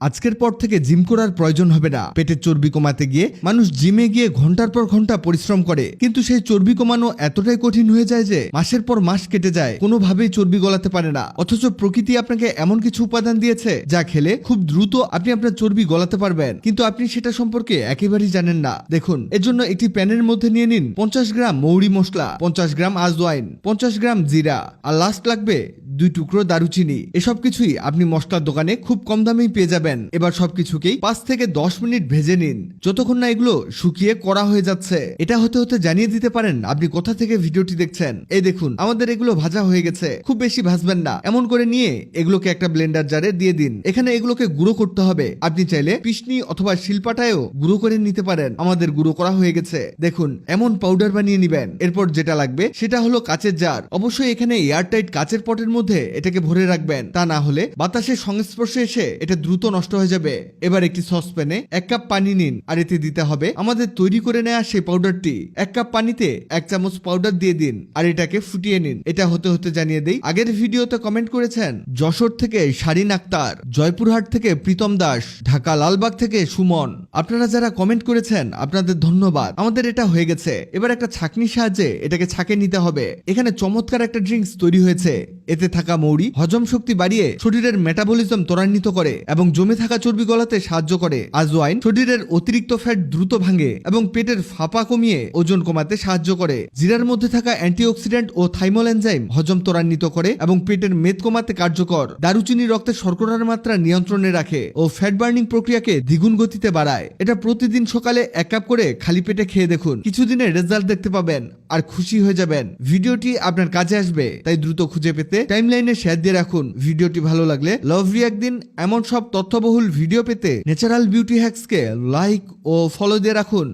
আজকের পর থেকে জিম করার প্রয়োজন হবে না। পেটের চর্বি কমাতে গিয়ে মানুষ জিমে গিয়ে ঘন্টার পর ঘন্টা পরিশ্রম করে, কিন্তু সেই চর্বি কমানো এতটাই কঠিন হয়ে যায় যে মাসের পর মাস কেটে যায়, কোনোভাবেই চর্বি গলাতে পারে না। অথচ প্রকৃতি আপনাকে এমন কিছু উপাদান দিয়েছে যা খেলে খুব দ্রুত আপনি আপনার চর্বি গলাতে পারবেন, কিন্তু আপনি সেটা সম্পর্কে একেবারেই জানেন না। দেখুন, এর জন্য একটি প্যানের মধ্যে নিয়ে নিন 50 গ্রাম মৌরি মশলা, 50 গ্রাম আজওয়াইন, 50 গ্রাম জিরা, আর লাস্ট লাগবে 2 টুকরো দারুচিনি। এসব কিছুই আপনি মশলার দোকানে খুব কম দামেই পেয়ে যাবেন। এবার সবকিছুকেই 5 থেকে 10 মিনিট ভেজে নিন, যতক্ষণ না এগুলো শুকিয়ে কড়া হয়ে যাচ্ছে। এটা হতে হতে জানিয়ে দিতে পারেন আপনি কোথা থেকে ভিডিওটি দেখছেন। এই দেখুন, আমাদের এগুলো ভাজা হয়ে গেছে। খুব বেশি ভাজবেন না, এমন করে নিয়ে এগুলোকে একটা ব্লেন্ডার জারে দিয়ে দিন। এখানে এগুলোকে গুঁড়ো করতে হবে। আপনি চাইলে পিষনি অথবা শিলপাটায়ও গুঁড়ো করে নিতে পারেন। আমাদের গুঁড়ো করা হয়ে গেছে। দেখুন, এমন পাউডার বানিয়ে নিবেন। এরপর যেটা লাগবে সেটা হলো কাচের জার। অবশ্যই এখানে এয়ারটাইট কাচের পটের মধ্যে এটাকে ভরে রাখবেন, তা না হলে বাতাসের সংস্পর্শে এসে এটা দ্রুত নষ্ট হয়ে যাবে। এবার একটি সসপ্যানে 1 কাপ পানি নিন, আর এতে দিতে হবে আমাদের তৈরি করে নেওয়া সেই পাউডারটি। 1 কাপ পানিতে 1 চামচ পাউডার দিয়ে দিন, আর এটাকে ফুটিয়ে নিন। এটা হতে হতে জানিয়ে দেই, আগের ভিডিওতে কমেন্ট করেছেন যশোর থেকে শারিন আক্তার, জয়পুরহাট থেকে প্রীতম দাস, ঢাকা লালবাগ থেকে সুমন। আপনারা যারা কমেন্ট করেছেন আপনাদের ধন্যবাদ। আমাদের এটা হয়ে গেছে। এবার একটা ছাঁকনির সাহায্যে এটাকে ছাঁকে নিতে হবে। এখানে চমৎকার একটা ড্রিঙ্কস তৈরি হয়েছে। এতে থাকা মৌরি হজম শক্তি বাড়িয়ে শরীরের মেটাবলিজম ত্বরান্বিত করে এবং জমে থাকা চর্বি গলাতে সাহায্য করে। আজওয়াইন শরীরের অতিরিক্ত ফ্যাট দ্রুত ভাঙে এবং পেটের ফাঁপা কমিয়ে ওজন কমাতে সাহায্য করে। জিরার মধ্যে থাকা অ্যান্টিঅক্সিডেন্ট ও থাইমল এনজাইম হজম ত্বরান্বিত করে এবং পেটের মেদ কমাতে কার্যকর। দারুচিনি রক্তে শর্করার মাত্রা নিয়ন্ত্রণে রাখে ও ফ্যাট বার্নিং প্রক্রিয়াকে দ্বিগুণ গতিতে বাড়ায়। এটা প্রতিদিন সকালে 1 কাপ করে খালি পেটে খেয়ে দেখুন, কিছুদিনে রেজাল্ট দেখতে পাবেন আর খুশি হয়ে যাবেন। ভিডিওটি আপনার কাজে আসবে, তাই দ্রুত খুঁজে পেতে টাইমলাইনে শেয়ার দিয়ে রাখুন। ভিডিওটি ভালো লাগলে লাভ রিয়াক্ট দিন। এমন সব তথ্যবহুল ভিডিও পেতে ন্যাচারাল বিউটি হ্যাক্সকে লাইক ও ফলো দিয়ে রাখুন।